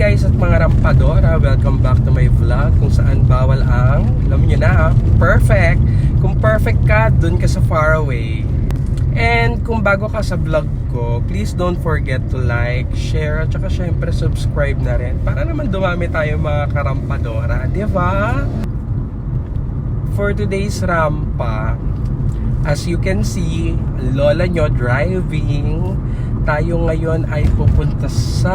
guys at mga rampadora, welcome back to my vlog kung saan bawal ang, alam nyo na, perfect. Kung perfect ka, dun ka sa far away. And kung bago ka sa vlog ko, please don't forget to like, share, at saka syempre subscribe na rin para naman dumami tayo mga karampadora, diba? For today's rampa, as you can see, lola nyo driving. Tayo ngayon ay pupunta sa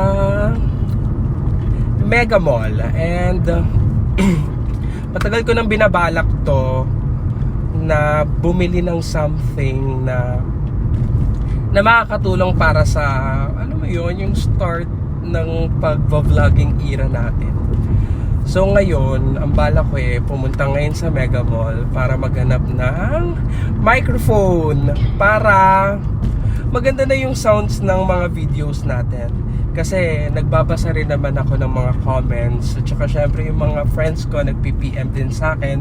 Mega Mall. And matagal ko nang binabalak to na bumili ng something na makakatulong para sa, ano mo yun, yung start ng pag-vlogging era natin. So ngayon, ang balak ko pumunta ngayon sa Mega Mall para maghanap ng microphone para maganda na yung sounds ng mga videos natin. Kasi nagbabasa rin naman ako ng mga comments at saka syempre yung mga friends ko nag-PPM din sa akin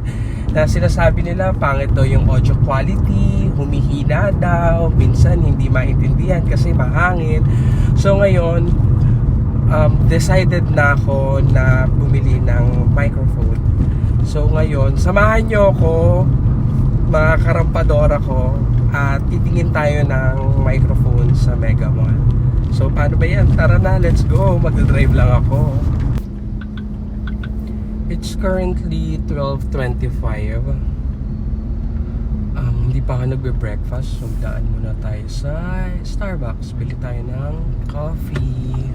na sinasabi nila pangit daw yung audio quality, humihina daw, minsan hindi maintindihan kasi mahangin. So ngayon, decided na ako na bumili ng microphone. So ngayon, samahan nyo ako mga karampadora ko at titingin tayo ng microphone sa Mega Mall. So paano ba yan? Tara na, let's go. Magdadrive lang ako. It's currently 12:25. Hindi pa ako nagbe-breakfast. So daan muna tayo sa Starbucks. Bili tayo ng coffee.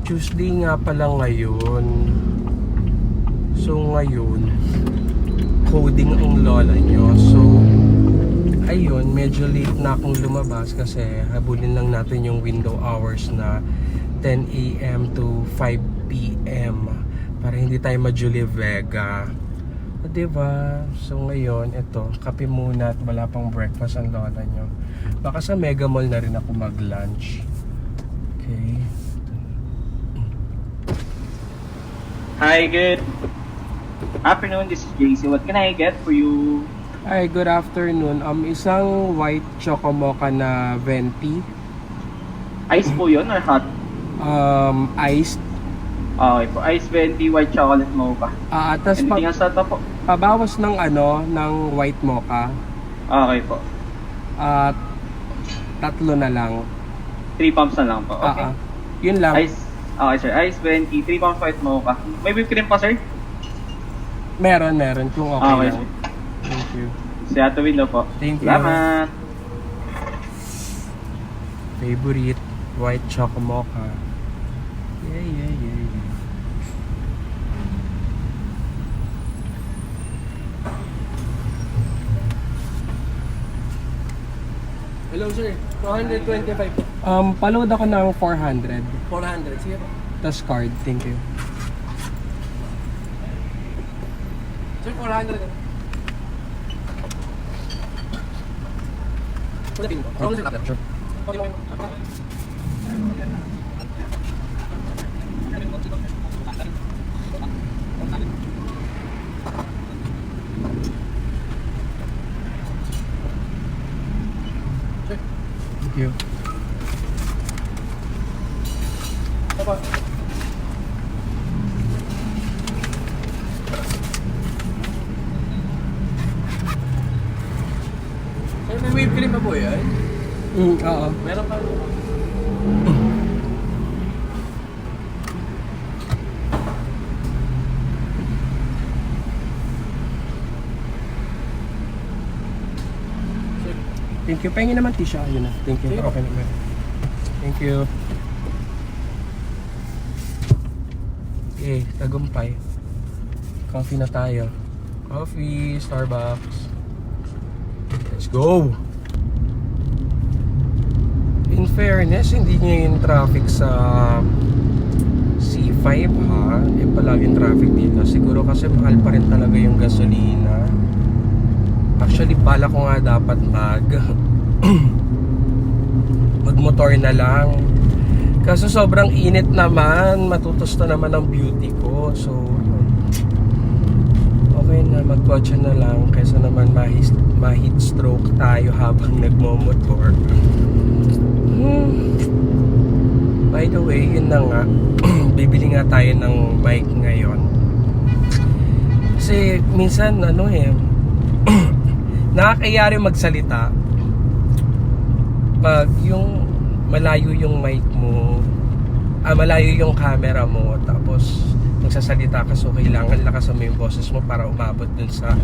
Tuesday nga pala ngayon. So ngayon, coding ang lola nyo. So ayun, medyo late na akong lumabas kasi habulin lang natin yung window hours na 10 AM to 5 PM para hindi tayo ma-Julie Vega. O, diba? So ngayon, eto, kape muna at wala pang breakfast ang lola nyo. Baka sa Mega Mall na rin ako mag-lunch. Okay. Hi, good afternoon. This is JC. What can I get for you? Hi, good afternoon. Isang white choco mocha na venti. Ice po yun or hot? Iced. Okay po. Ice venti, white chocolate mocha. Tas Anything else na po? pabawas ng ng white mocha. Okay po. Tatlo na lang. 3 pumps na lang po. Okay. Yun lang. Okay, sir. Ice venti, 3 pumps white mocha. May whipped cream pa, sir? Meron. Kung okay Okay, lang. sir. Thank you. Sa ato window po. Thank you. Salamat. Favorite, white choco mocha. Yeah. Hello sir, 225 po. Paload ako ng 400. 400, sige po. Tas card, thank you. Sir, 400. Wala pin po. Wala sir, Sure. Thank you. Apa? Sir, may whipped cream pa po yan? Oo. Meron pa. Thank you. Pahingin naman tissue. Ayun na. Thank you. Sige. Okay naman. Thank you. Okay, tagumpay. Coffee na tayo. Coffee, Starbucks. Let's go! In fairness, hindi niya yung traffic sa C5 ha. Palaging traffic dito. Siguro kasi mahal pa rin talaga yung gasolina. Actually, bala ko nga dapat magmotor na lang. Kaso sobrang init naman, matutusto naman ang beauty ko. So, yun. okay na magkotse na lang kaysa naman ma-heat stroke tayo habang nagmomotor. By the way, yun na nga. Bibili nga tayo ng mic ngayon. Kasi minsan nakakayari magsalita pag yung malayo yung mic mo, malayo yung camera mo, tapos magsasalita ka, so kailangan lakasan mo yung boses mo para umabot dun sa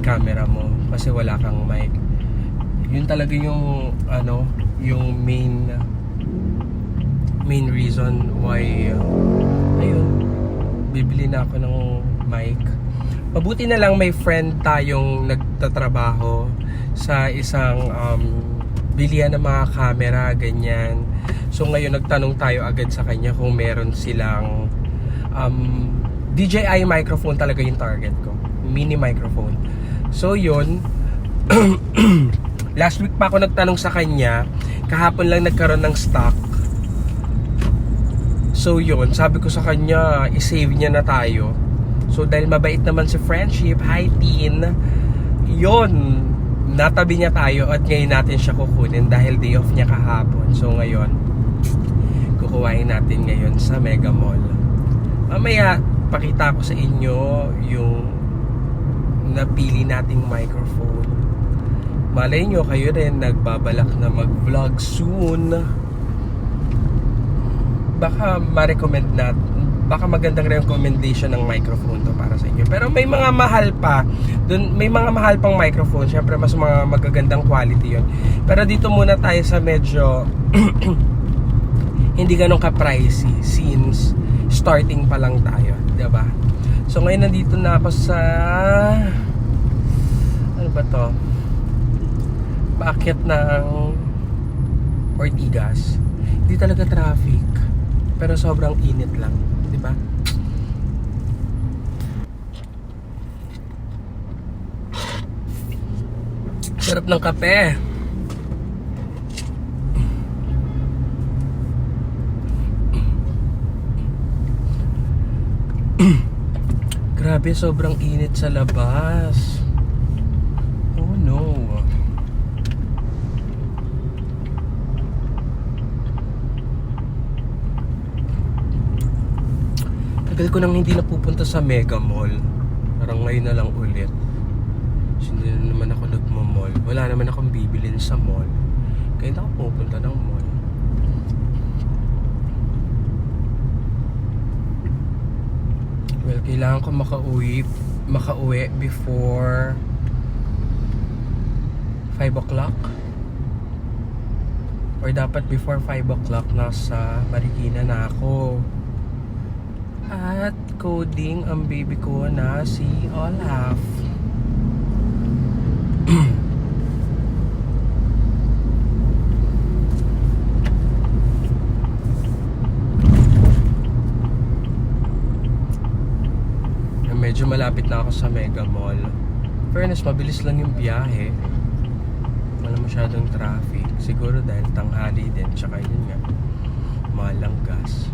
camera mo kasi wala kang mic. Yun talaga yung yung main reason why ayun, bibili na ako ng mic. Mabuti na lang may friend tayong nagtatrabaho sa isang bilihan ng mga camera, ganyan. So ngayon nagtanong tayo agad sa kanya kung meron silang DJI microphone, talaga yung target ko, mini microphone. So yun, last week pa ako nagtanong sa kanya, kahapon lang nagkaroon ng stock. So yun, sabi ko sa kanya, i-save niya na tayo. So dahil mabait naman si Friendship, hi Teen, yun, natabi niya tayo at ngayon natin siya kukunin dahil day off niya kahapon. So ngayon, kukuhain natin ngayon sa Mega Mall. Mamaya, pakita ko sa inyo yung napili nating microphone. Malay nyo, kayo rin nagbabalak na mag-vlog soon. Baka ma-recommend baka magandang recommendation ng microphone to para sa inyo. Pero may mga mahal pa. May mga mahal pang microphone. Syempre mas mga magagandang quality 'yon. Pero dito muna tayo sa medyo hindi ganun ka-pricey since starting pa lang tayo, 'di ba? So ngayon nandito na ako sa ano ba 'to? Paakyat ng Ortigas. Hindi talaga traffic. Pero sobrang init lang, 'di ba? Sarap ng kape. Grabe, sobrang init sa labas. Oh no. Tagal ko nang hindi napupunta sa Mega Mall. Parang ngayon na lang ulit. Hindi na naman ako nagmo-mall. Wala naman akong bibilin sa mall. Kaya hindi ako pupunta ng mall. Well, kailangan ko makauwi before 5 o'clock. Or dapat before 5 o'clock nasa Marikina na ako. At coding ang baby ko na si Olaf. Medyo malapit na ako sa Mega Mall. Fairness, mabilis lang yung biyahe. Wala masyadong traffic. Siguro dahil tanghali din. Tsaka yun nga, mahal ang gas.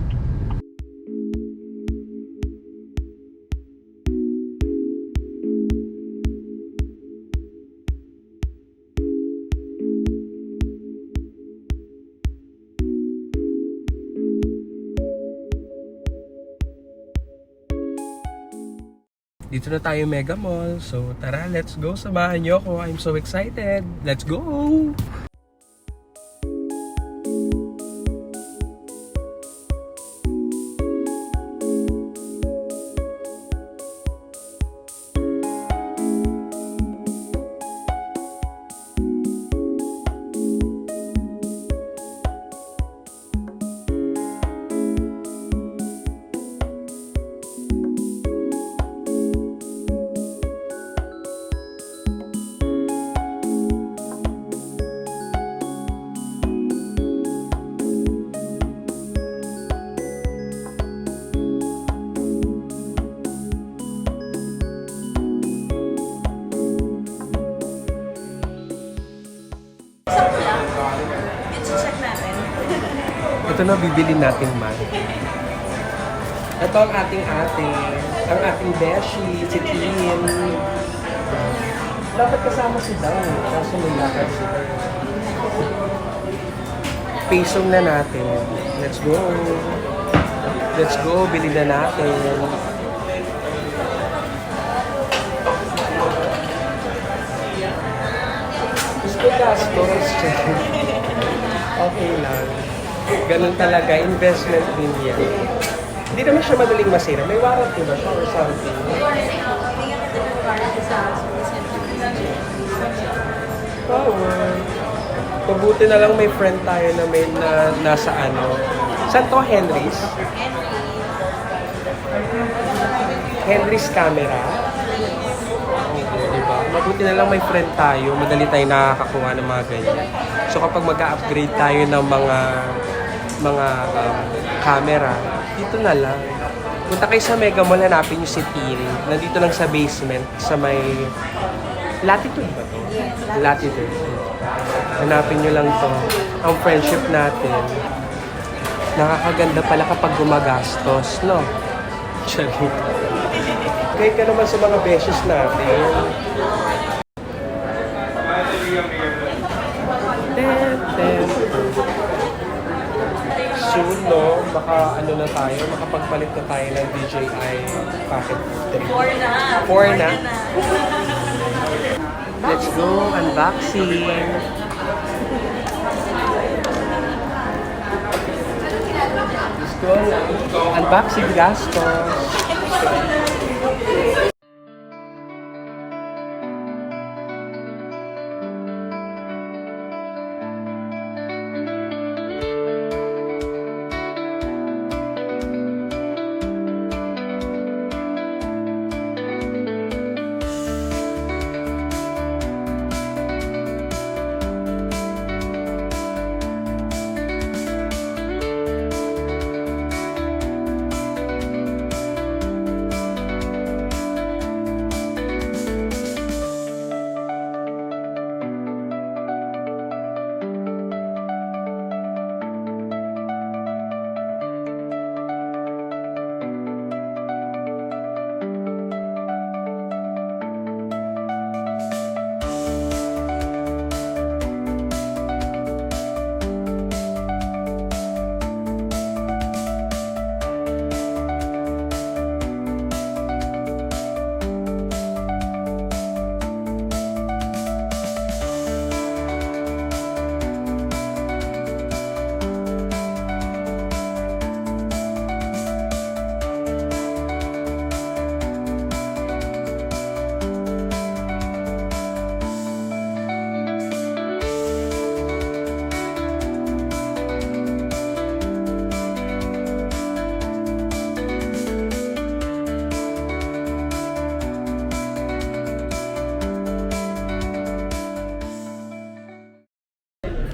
Dito na tayo Mega Mall. So tara, let's go. Samahan niyo ako. I'm so excited. Let's go! Ito na bibili nating man. Ito ang ating ate, ang ating beshi, si Tin. Dapat kasama si Dang, kaso may lakad si Dang. Pasong na natin. Let's go. Let's go, bili na natin. Gusto gastos. Okay lang. Ganun talaga, investment din yan. Hindi naman siya madaling masira. May warranty ba siya or something? Oo. Mabuti na lang may friend tayo na may nasa ano. Saan to? Henry's? Henry's camera? Oo, diba? Mabuti na lang may friend tayo. Madali tayo nakakakuha ng mga ganyan. So kapag mag-upgrade tayo ng mga camera, dito na lang. Punta kayo sa Mega Mall, hanapin nyo si Tin. Nandito lang sa basement, sa may Latitude ba to? Latitude. Hanapin nyo lang to. Ang friendship natin. Nakakaganda pala kapag gumagastos, no? Charing. Kaya ka naman sa mga beses natin. Soon, no? Baka ano na tayo, makapagpalit na tayo ng DJI Pocket 3. 4 na. Let's go, unboxing. Let's go, unboxing gastos.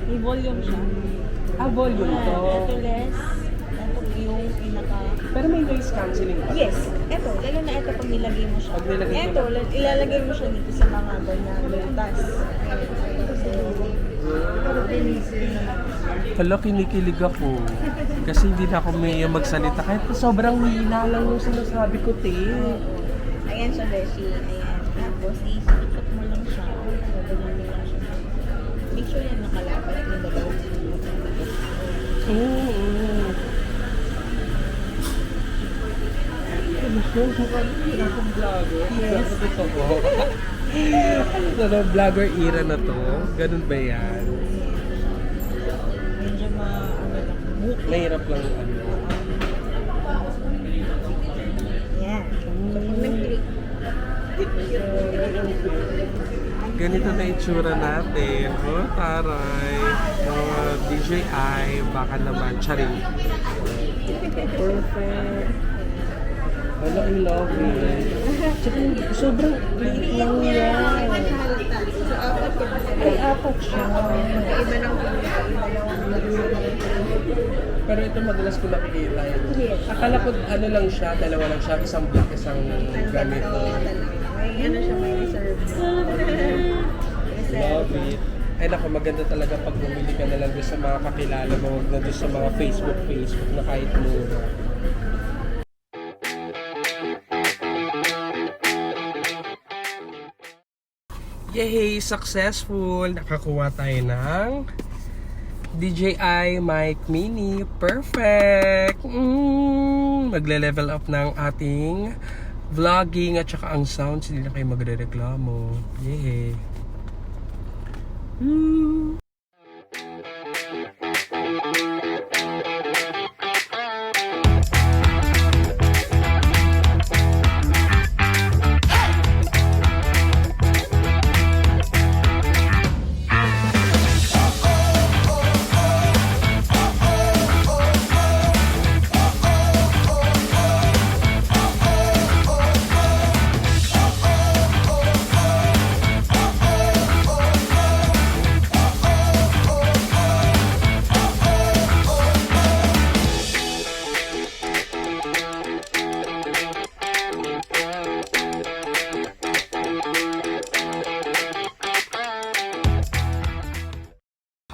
May volume siya. Volume to. Ito less. Ito yung pinaka... Pero may noise cancelling ba? Yes. Ito. Lalo na ito pag nilagay mo siya. Pag nilagay mo Ito, ilalagay mo siya dito sa mga ganyan. Butas. Hala, kinikilig ako. Kasi hindi na ako may magsalita. Kahit sobrang hina lang yung sinasabi ko, te. Ayan siya, Beshi. Ayan. Tapos, isutot mo lang siya. Ganyan mo lang siya. Make sure yan nakalapat yung dalawa. Oo. Ano, vlogger era na to? Ganun ba yan? Medyo ano lang. Mahirap lang ano. Yan. So, pag nag-click, Ganito na itsura natin. Oh, taray. Mga DJI, baka naman. Charing. Perfect. Ano, I love it. Tsaka, sobrang liit lang yan. So, apat ko pa sila. Ay, apat siya. Iba ng Pero ito madalas ko nakikita yun. Yes. Akala ko ano lang siya, dalawa lang siya, isang black, isang ganito. May ano siya, may reserve. Love it. Ay naku, maganda talaga pag bumili ka na lang doon sa mga kakilala mo, huwag na doon sa mga Facebook na kahit mura. Yay! Successful! Nakakuha tayo ng DJI Mic Mini. Perfect! Magle-level up ng ating vlogging at saka ang sounds. Hindi na kayo magre-reklamo. Yay! Woo!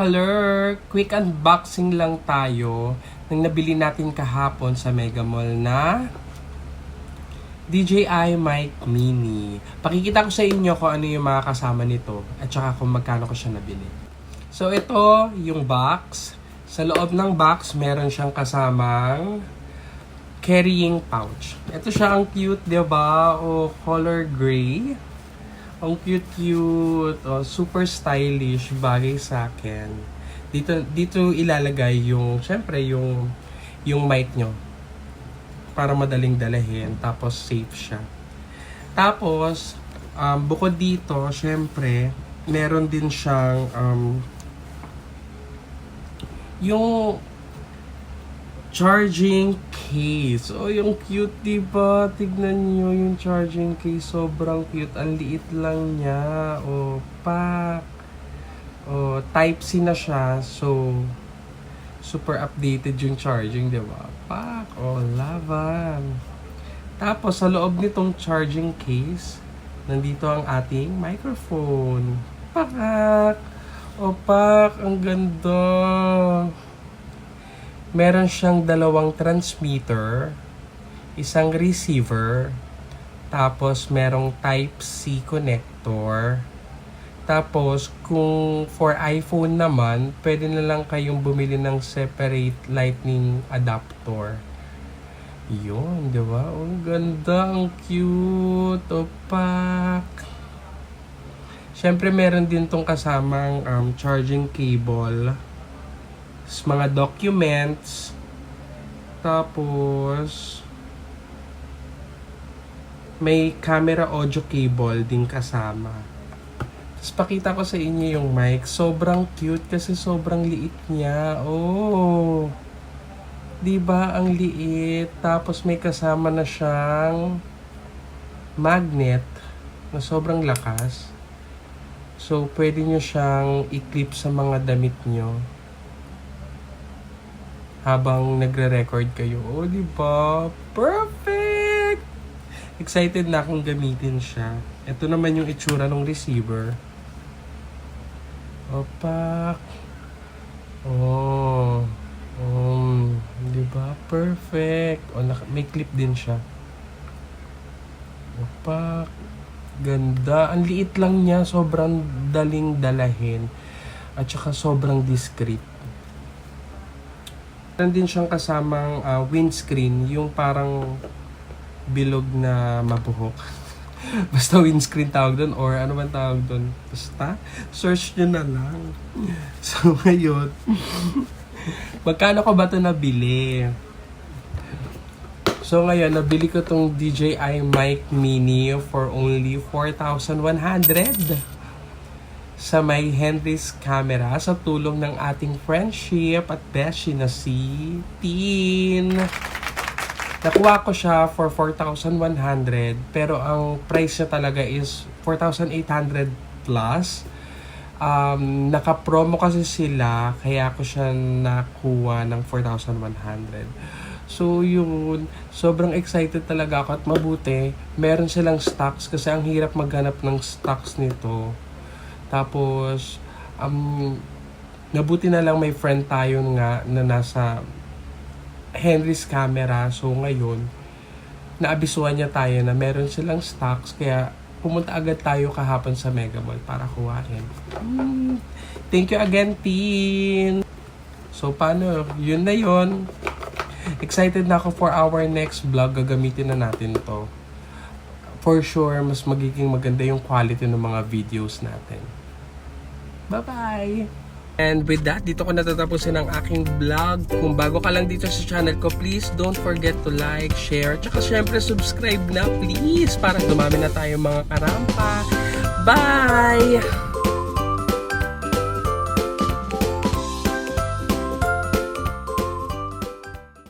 Hello! Quick unboxing lang tayo ng nabili natin kahapon sa Mega Mall na DJI Mic Mini. Pakikita ko sa inyo kung ano yung mga kasama nito at saka kung magkano ko siya nabili. So ito yung box. Sa loob ng box meron siyang kasamang carrying pouch. Ito siya, ang cute, diba? O color gray. Ang cute-cute, super stylish, bagay sa akin. Dito ilalagay yung, syempre, yung mic nyo. Para madaling dalahin, tapos safe siya. Tapos, bukod dito, syempre, meron din siyang, yung charging case. Oh, yung cute, diba? Tignan nyo yung charging case. Sobrang cute. Ang liit lang niya. Oh, pak. Oh, Type-C na siya. So, super updated yung charging, diba? Pak. Oh, laban. Tapos, sa loob nitong charging case, nandito ang ating microphone. Pak. Oh, pak. Ang ganda. Meron siyang dalawang transmitter, isang receiver, tapos merong Type-C connector. Tapos, kung for iPhone naman, pwede na lang kayong bumili ng separate lightning adapter. Yun, di ba? Oh, ganda, ang cute, opak. Siyempre, meron din tong kasamang charging cable. Mga documents, tapos may camera audio cable din kasama. Tapos pakita ko sa inyo yung mic. Sobrang cute kasi sobrang liit niya. Oh, diba ang liit? Tapos may kasama na siyang magnet na sobrang lakas. So pwede nyo siyang i-clip sa mga damit nyo habang nagre-record kayo. Oh, di ba? Perfect! Excited na akong gamitin siya. Ito naman yung itsura ng receiver. Opak. Oh. Di ba? Perfect. Oh, may clip din siya. Opak. Ganda. Ang liit lang niya. Sobrang daling dalahin. At saka sobrang discreet. Meron din siyang kasamang windscreen, yung parang bilog na mabuhok. Basta windscreen tawag doon, or ano man tawag doon. Basta, search nyo na lang. So, ngayon, magkano ko ba ito nabili? So, ngayon, nabili ko tong DJI Mic Mini for only 4,100. Sa may Henry's camera sa tulong ng ating friendship at beshi na si Tin. Nakuha ko siya for 4,100 pero ang price niya talaga is 4,800 plus. Naka-promo kasi sila kaya ko siya nakuha ng 4,100. So yun, sobrang excited talaga ako at mabuti meron silang stocks kasi ang hirap maghanap ng stocks nito. Tapos, nabuti na lang may friend tayo nga na nasa Henry's camera. So, ngayon, naabisuhan niya tayo na meron silang stocks. Kaya, pumunta agad tayo kahapon sa Mega Mall para kuhain. Thank you again, Tin! So, paano? Yun na yun. Excited na ako for our next vlog. Gagamitin na natin to. For sure, mas magiging maganda yung quality ng mga videos natin. Bye-bye! And with that, dito ko natatapusin ang aking vlog. Kung bago ka lang dito sa channel ko, please don't forget to like, share, tsaka syempre subscribe na please para dumami na tayo mga karampa. Bye!